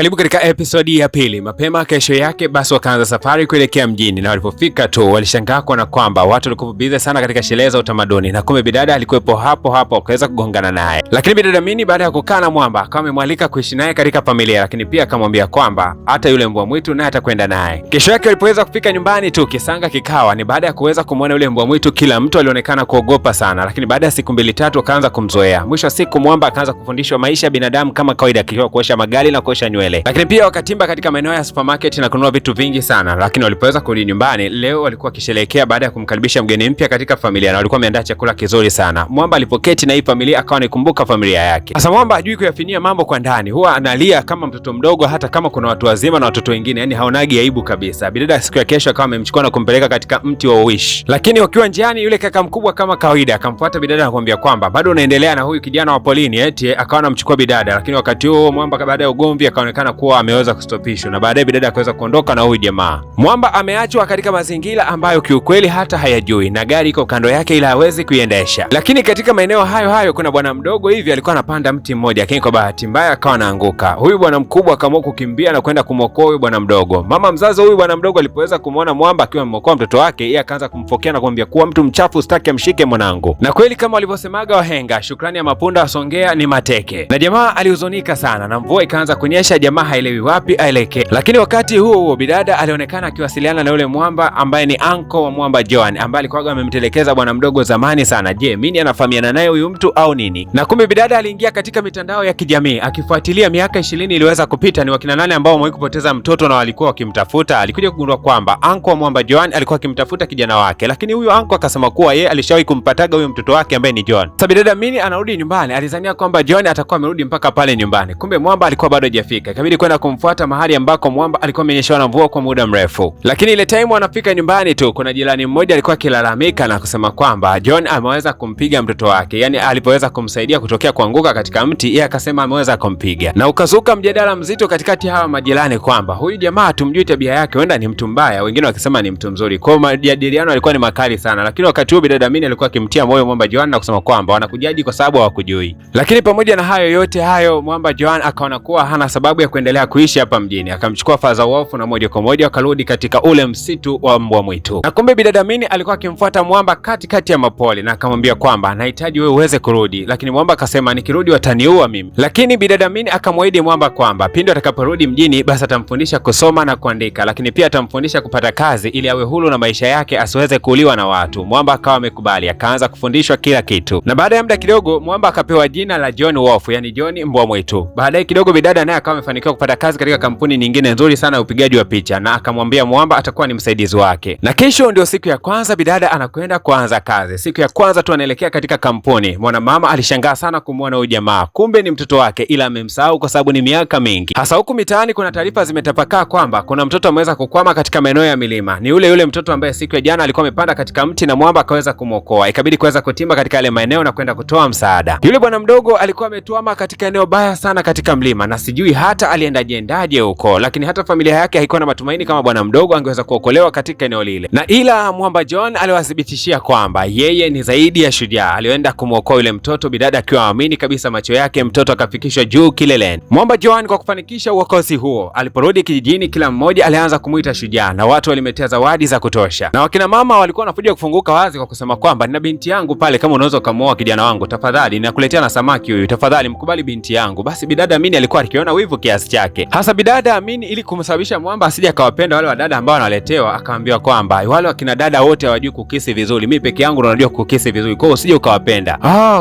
Karibu katika episodi ya pili. Mapema kesho yake basi wakaanza safari kuelekea mjini, na walipofika tu walishangaa kuona kwamba watu walikuwa busy sana katika sherehe za utamaduni, na kumbe bidada alikuwepo hapo hapo akaweza kugongana naye. Lakini bidada Mini baada ya kukaa na Mwamba akawa amemwalika kuishi naye katika familia, lakini pia akamwambia kwamba hata yule mbwa mwitu naye atakwenda naye. Kesho yake walipoweza kufika nyumbani tu kisanga kikawa ni baada ya kuweza kumwona yule mbwa mwitu, kila mtu alionekana kuogopa sana, lakini baada ya siku mbili tatu akaanza kumzoea. Mwisho wa siku Mwamba akaanza kufundishwa maisha ya binadamu kama kawaida, kikiwa kuosha magari na kuosha nywele. Lakini pia wakatimba katika maeneo ya supermarket na kununua vitu vingi sana. Lakini walipoweza kurudi nyumbani leo walikuwa wakisherehekea baada ya kumkaribisha mgeni mpya katika familia, na walikuwa wameandaa chakula kizuri sana. Mwamba alipoketi na hii familia akawa anakumbuka familia yake. Sasa Mwamba hajui kuyafinia mambo kwa ndani, huwa analia kama mtoto mdogo hata kama kuna watu wazima na watoto wengine, yani haonagi aibu kabisa. Bidada siku ya kesho akawa amemchukua na kumpeleka katika mti wa wish. Lakini wakiwa njiani yule kaka mkubwa kama kawaida akamfuata bidada na kumwambia kwamba bado unaendelea na huyu kijana wa polini eti, akawa anamchukua bidada. Lakini wakati huo Mwamba baada ya ugomvi akaonekana kuwa ameweza kustopishwa, na baadaye bidada akaweza kuondoka na huyu jamaa. Mwamba ameachwa katika mazingira ambayo kiukweli hata hayajui, na gari iko kando yake ila hawezi kuiendesha. Lakini katika maeneo hayo kuna bwana mdogo hivi alikuwa anapanda mti mmoja, lakini kwa bahati mbaya akawa anaanguka. Huyu bwana mkubwa akaamua kukimbia na kwenda kumwokoa huyu bwana mdogo. Mama mzazi huyu bwana mdogo alipoweza kumwona Mwamba akiwa ameokoa mtoto wake, yeye akaanza kumfokea na kumwambia kuwa mtu mchafu sitaki amshike mwanangu. Na kweli kama walivyosemaga wahenga, shukrani ya mapunda wasongea ni mateke. Na jamaa alihuzunika sana, na mvua ikaanza kunyesha, jamaa haelewi wapi aelekee. Lakini wakati huo bidada alionekana akiwasiliana na yule Mwamba ambaye ni anko wa Mwamba John, ambaye alikuwa amemtelekeza bwana mdogo zamani sana. Je, Mini anafahamiana naye huyu mtu au nini? Na kumbe bidada aliingia katika mitandao ya kijamii akifuatilia miaka 20 iliweza kupita ni wakina nane ambao wamewahi kupoteza mtoto na walikuwa wakimtafuta. Alikuja kugundua kwamba anko wa Mwamba John alikuwa akimtafuta kijana wake, lakini huyu anko akasema kuwa yeye alishawahi kumpataga huyo mtoto wake ambaye ni John. Sasa bidada Mini anarudi nyumbani, alizania kwamba John atakuwa amerudi mpaka pale nyumbani, kumbe Mwamba alikuwa bado hajafika. Ikabidi kwenda kumfuata mahali ambako Mwamba alikuwa amenyeshwa na mvua kwa muda mrefu. Lakini ile time wanafika nyumbani tu kuna jirani mmoja alikuwa akilalamika na kusema kwamba John ameweza kumpiga mtoto wake, yani alipoweza kumsaidia kutokea kuanguka katika mti, yeye akasema ameweza kumpiga. Na ukazuka mjadala mzito katikati hawa majirani kwamba huyu jamaa tumjui tabia yake, huenda ni mtu mbaya, wengine wakisema ni mtu mzuri. Kwa majadiliano alikuwa ni makali sana. Lakini wakati huo bidada Mini alikuwa akimtia moyo Mwamba John na kusema kwamba wanakujaji kwa sababu hawakujui. Lakini pamoja na hayo yote hayo, Mwamba John akaona kuwa hana sababu ya kuendelea kuishi hapa mjini, akamchukua Father Wolf na moja kwa moja wakarudi katika ule msitu wa mbwa mwitu. Na kumbe bidada Mini alikuwa akimfuata Mwamba katikati ya mapoli na akamwambia kwamba nahitaji wewe uweze kurudi, lakini Mwamba akasema nikirudi wataniua mimi. Lakini bidada Mini akamwahidi Mwamba kwamba pindi atakaporudi mjini basi atamfundisha kusoma na kuandika, lakini pia atamfundisha kupata kazi ili awe huru na maisha yake asiweze kuuliwa na watu. Mwamba akawa amekubali, akaanza kufundishwa kila kitu. Na baada ya muda kidogo Mwamba akapewa jina la John Wolf, yani John mbwa mwitu. Baadaye kidogo bidada naye akawa amefanikiwa kupata kazi katika kampuni nyingine nzuri sana ya upigaji wa picha, na akamwambia Mwamba atakuwa ni msaidizi wake. Na kesho ndio siku ya kwanza bidada anakwenda kuanza kazi. Siku ya kwanza tu anaelekea katika kampuni. Mwanamama alishangaa sana kumwona huyu jamaa, kumbe ni mtoto wake, ila amemsahau kwa sababu ni miaka mingi. Hasa huku mitaani kuna taarifa zimetapakaa kwamba kuna mtoto ameweza kukwama katika maeneo ya milima. Ni yule mtoto ambaye siku ya jana alikuwa amepanda katika mti na Mwamba akaweza kumwokoa. Ikabidi kuweza kutimba katika yale maeneo na kwenda kutoa msaada. Yule bwana mdogo alikuwa ametuama katika eneo baya sana katika mlima, na sijui hata aliendaje huko, lakini hata familia yake haikuwa na matumaini kama bwana mdogo angeweza kuokolewa katika eneo lile. Na ila Mwamba John aliwathibitishia kwamba yeye ni zaidi ya shujaa, alienda kumwokoa yule mtoto, bidada akiwa aamini kabisa macho yake, mtoto akafikishwa juu kileleni. Mwamba John kwa kufanikisha uokozi huo, aliporudi kijijini kila mmoja alianza kumuita shujaa, na watu walimetea zawadi za kutosha. Na wakina mama walikuwa wanakuja kufunguka wazi kwa kusema kwamba nina binti yangu pale, kama unaweza kumuoa kijana wangu tafadhali, ninakuletea na samaki huyu, tafadhali mkubali binti yangu. Basi bidada Mini alikuwa akiona wivu kiasi chake. Hasa bidada Mini ili kumsababisha Mwamba asije akawapenda wale wadada ambao wanaletewa, akaambiwa kwamba wale wakina dada wote hawajui kukisi vizuri, mimi peke yangu ndo najua kukisi vizuri, kwa hiyo usije ukawapenda.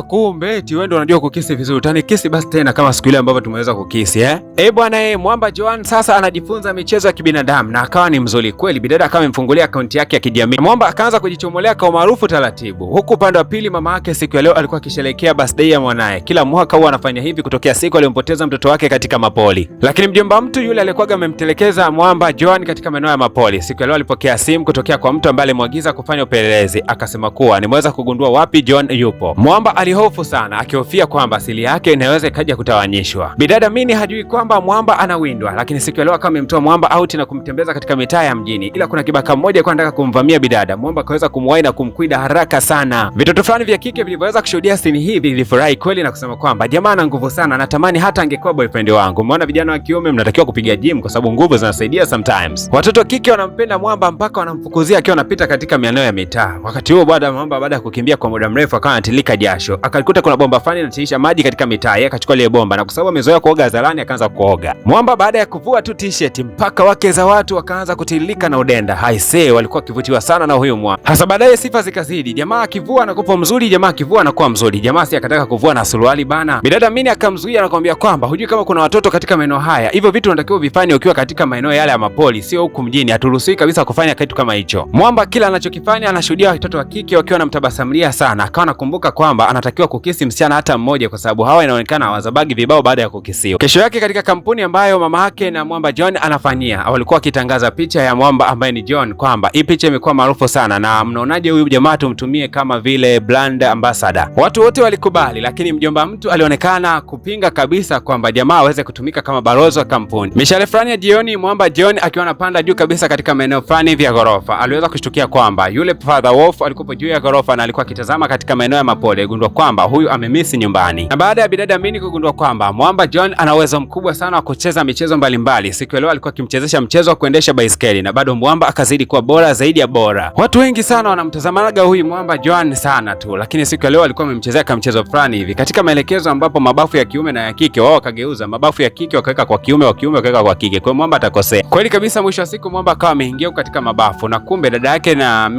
Kumbe eti wewe ndo unajua kukisi vizuri, utanikisi basi tena kama siku ile ambayo tumeweza kukisi bwana Mwamba John sasa anajifunza michezo ya kibinadamu na akawa ni mzuri kweli. Bidada akawa amemfungulia akaunti yake ya kijamii. Mwamba akaanza kujichomolea kwa maarufu taratibu. Huku upande wa pili mama yake siku ya leo alikuwa akisherehekea birthday ya mwanae. Kila mwaka huwa anafanya hivi kutokea siku aliyompoteza mtoto wake katika mapoli. Lakini mjomba mtu yule alikuwa amemtelekeza Mwamba John katika maeneo ya mapoli. Siku ya leo alipokea simu kutokea kwa mtu ambaye alimwagiza kufanya upelelezi, akasema kuwa nimeweza kugundua wapi John yupo. Mwamba alihofu sana, akihofia kwamba asili yake inaweza ikaja kutawanyishwa. Bidada Mini hajui kwamba Mwamba anawindwa, lakini siku ya leo akawa amemtoa Mwamba out na kumtembeza katika mitaa ya mjini. Ila kuna kibaka mmoja alikuwa anataka kumvamia bidada. Mwamba akaweza kumwahi na kumkwida haraka sana. Vitoto fulani vya kike vilivyoweza kushuhudia scene hii vilifurahi kweli na kusema kwamba jamaa ana nguvu sana, natamani hata angekuwa boyfriend wangu. Umeona vijana wa kiume mnatakiwa kupiga gym kwa sababu nguvu zinasaidia sometimes. Watoto kike wanampenda Mwamba mpaka wanamfukuzia akiwa anapita katika maeneo ya mitaa. Wakati huo Mwamba baada ya kukimbia kwa muda mrefu akawa anatilika jasho. Akalikuta kuna bomba fani linatirisha maji katika mitaa. Yeye akachukua ile bomba na kwa sababu amezoea kuoga hadharani akaanza kuoga. Mwamba baada ya kuvua tu t-shirt mpaka wake za watu wakaanza kutilika na udenda. Haisee, walikuwa kivutiwa sana na huyo Mwamba. Hasa baadaye sifa zikazidi. Jamaa akivua anakuwa mzuri, jamaa akivua anakuwa mzuri. Jamaa si akataka kuvua na suruali bana. Bidada Mini akamzuia na kumwambia kwamba hujui kama kuna watoto katika maeneo haya. Hivyo vitu unatakiwa vifanye ukiwa katika maeneo yale ya mapoli, sio huku mjini. Haturuhusiwi kabisa kufanya kitu kama hicho. Mwamba kila anachokifanya anashuhudia watoto wa kike wakiwa wanamtabasamilia sana. Akawa anakumbuka kwamba anatakiwa kukisi msichana hata mmoja kwa sababu hawa inaonekana hawazabagi vibao baada ya kukisiwa. Kesho yake katika kampuni ambayo mama yake na Mwamba John anafanyia, walikuwa wakitangaza picha ya Mwamba ambaye ni John kwamba hii picha imekuwa maarufu sana na mnaonaje huyu jamaa tumtumie kama vile brand ambassador. Watu wote walikubali, lakini mjomba mtu alionekana kupinga kabisa kwamba jamaa aweze kutumika kama balozi wa kampuni. Mishale fulani ya jioni, Mwamba John akiwa anapanda juu kabisa katika maeneo fulani vya ghorofa, aliweza kushtukia kwamba yule Father Wolf alikuwa juu ya ghorofa na alikuwa akitazama katika maeneo ya mapole. Gundua kwamba huyu amemisi nyumbani. Na baada ya bidada Mini kugundua kwamba Mwamba John ana uwezo mkubwa sana wa kucheza michezo mbalimbali, siku ya leo alikuwa akimchezesha mchezo wa kuendesha baiskeli na bado Mwamba akazidi kuwa bora zaidi ya bora. Watu wengi sana wanamtazamaga huyu Mwamba John sana tu, lakini siku ya leo alikuwa amemchezea kama mchezo fulani hivi katika maelekezo ambapo mabafu ya kiume na ya kike wao wakageuza, mabafu ya kike wakaweka kwa kiume, wa kiume wakaweka kwa kike. Kwa Mwamba atakosea. Kweli kabisa, mwisho wa siku Mwamba akawa ameingia katika mabafu na kumbe dada yake na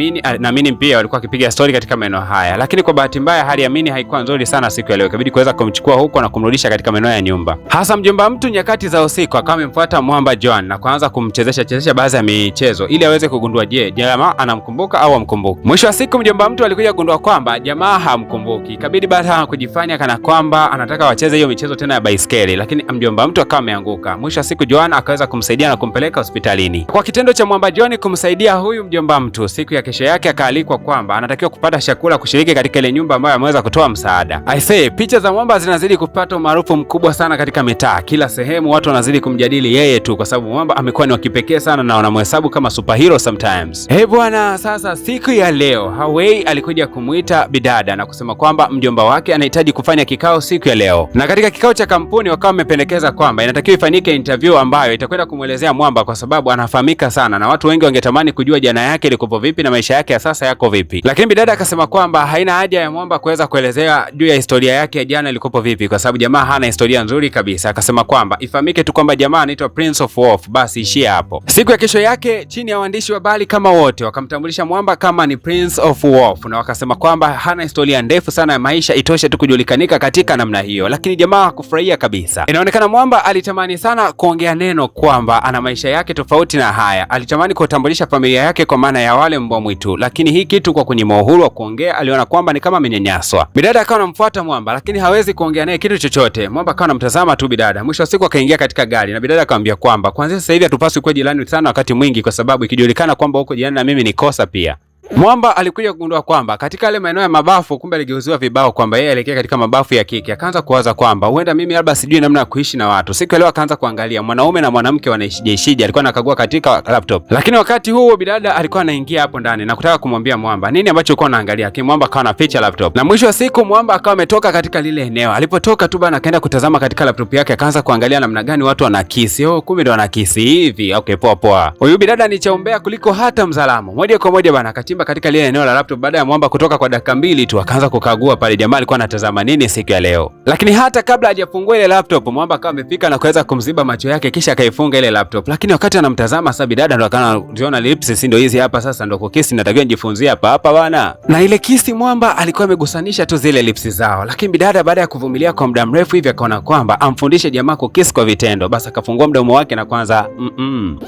Mini pia walikuwa wakipiga story katika maeneo haya. Lakini kwa bahati mbaya hali ya Mini haikuwa nzuri sana siku ya leo. Ikabidi kuweza kumchukua huko na kumrudisha katika maeneo ya nyumba. Hasa mjomba mtu nyakati za usiku akawa amemfuata Mwamba John na kuanza kumchezesha baadhi ya michezo ili aweze kugundua je, jamaa anamkumbuka au hamkumbuki. Mwisho wa siku mjomba mtu alikuja kugundua kwamba jamaa hamkumbuki. Ikabidi baada ya kujifanya kana kwamba anataka wacheze hiyo michezo tena ya baiskeli, lakini mjomba mtu akawa ameanguka. Mwisho wa siku Joan akaweza kumsaidia na kumpeleka hospitalini. Kwa kitendo cha Mwamba John kumsaidia huyu mjomba mtu, siku ya kesho yake akaalikwa kwamba anatakiwa kupata chakula kushiriki katika ile nyumba ambayo ameweza kutoa msaada. I say, picha za Mwamba zinazidi kupata umaarufu mkubwa sana katika mitaa. Kila sehemu watu wanazidi kumjadili yeye tu kwa sababu Mwamba amekuwa ni wa kipekee sana na wanamhesabu kama superhero sometimes. Bwana, sasa siku ya leo Hawei alikuja kumuita bidada na kusema kwamba mjomba wake anahitaji kufanya kikao siku ya leo. Na katika kikao cha kampuni wakawa wamependekeza kwamba inatakiwa ifanyike interview ambayo itakwenda kumuelezea Mwamba kwa sababu anafahamika sana na watu wengi wangetamani kujua jana yake ilikuwa vipi na maisha yake ya sasa yako vipi. Lakini bidada akasema kwamba haina haja ya Mwamba kuweza kuelezea juu ya historia yake ya jana ilikuwa vipi kwa sababu jamaa hana historia nzuri kabisa. Akasema kwamba ifahamike tu kwamba jamaa anaitwa Prince of Wolf, basi ishie hapo. Siku ya kesho yake chini ya waandishi wa habari kama wote wakamtambulisha Mwamba kama ni Prince of Wolf na wakasema kwamba hana historia ndefu sana ya maisha, itoshe tu kujulikanika katika namna hiyo. Lakini jamaa hakufurahia kabisa. Inaonekana Mwamba alitamani sana kuongea neno kwamba ana maisha yake tofauti na haya. Alitamani kutambulisha familia yake kwa maana ya wale mbwa mwitu, lakini hii kitu kwa kunyima uhuru wa kuongea aliona kwamba ni kama amenyanyaswa. Bidada akawa anamfuata Mwamba lakini hawezi kuongea naye kitu chochote. Mwamba akawa anamtazama tu bidada. Mwisho wa siku akaingia katika gari na bidada akamwambia kwamba kwanza sasa hivi hatupaswi kuwa jirani sana wakati mwingi kwa sababu ikijulikana kwamba uko jirani na mimi ni kosa pia. Mwamba alikuja kugundua kwamba katika yale maeneo ya mabafu kumbe aligeuziwa vibao kwamba yeye elekea katika mabafu ya kike. Akaanza kuwaza kwamba huenda mimi labda sijui namna ya kuishi na watu. Siku leo akaanza kuangalia mwanaume na mwanamke wanaishije. Alikuwa anakagua katika laptop. Lakini wakati huo bidada alikuwa anaingia hapo ndani na kutaka kumwambia Mwamba nini ambacho alikuwa anaangalia. Lakini Mwamba akawa anaficha laptop. Na mwisho wa siku Mwamba akawa ametoka katika lile eneo. Alipotoka tu bana akaenda kutazama katika laptop yake, akaanza kuangalia namna gani watu wanakisi. Kumbe ndo wanakisi hivi. Okay, poa poa. Huyu bidada ni chaumbea kuliko hata mzalamo. Moja kwa moja bana akatimba katika lile eneo la laptop. Baada ya Mwamba kutoka kwa dakika 2 tu akaanza kukagua pale jamaa alikuwa anatazama nini siku ya leo. Lakini hata kabla hajafungua ile laptop Mwamba akawa amefika na kuweza kumziba macho yake kisha akaifunga ile laptop. Lakini wakati anamtazama sasa bidada ndo akaona lips ndio hizi hapa sasa ndo kukisi natakiwa nijifunzie hapa bana. Na ile kisi Mwamba alikuwa amegusanisha tu zile lips zao. Lakini bidada baada ya kuvumilia kwa muda mrefu hivi akaona kwamba amfundishe jamaa kukisi kwa vitendo. Basi akafungua mdomo wake na kwanza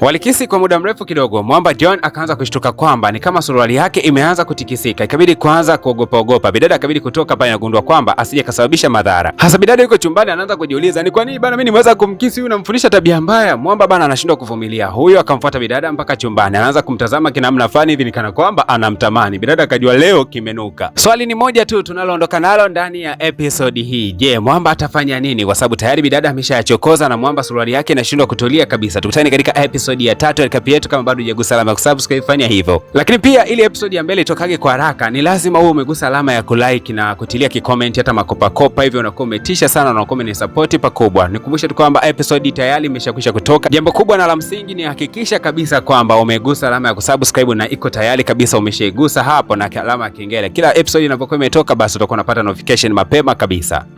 walikisi kwa muda mrefu kidogo. Mwamba John akaanza kushtuka kwamba ni kama suruali yake imeanza kutikisika. Ikabidi kuanza kuogopa. Bidada akabidi kutoka pale na kugundua kwamba asije kasababisha madhara. Hasa bidada yuko chumbani anaanza kujiuliza ni kwa nini bana mimi nimeweza kumkisi huyu namfundisha tabia mbaya. Mwamba bana anashindwa kuvumilia. Huyo akamfuata bidada mpaka chumbani. Anaanza kumtazama kinamna fani hivi nikana kwamba anamtamani. Bidada akajua leo kimenuka. Swali ni moja tu tunaloondoka nalo ndani ya episode hii. Je, Mwamba atafanya nini? Kwa sababu tayari bidada ameshachokoza na Mwamba suruali yake inashindwa kutulia kabisa. Tukutane katika episode ya 3 ya recap yetu. Kama bado hujagusa alama ya kusubscribe fanya hivyo. Lakini pia ili episode ya mbele itokage kwa haraka, ni lazima uwe umegusa alama ya kulike na kutilia kicomment hata makopa, hivyo unakuwa umetisha sana na unakuwa ni support pakubwa. Nikumbushe tu kwamba episode tayari imeshakwisha kutoka. Jambo kubwa na la msingi ni hakikisha kabisa kwamba umegusa alama ya kusubscribe na iko tayari kabisa umeshaigusa hapo na alama ya kengele. Kila episode inapokuwa imetoka basi utakuwa unapata notification mapema kabisa.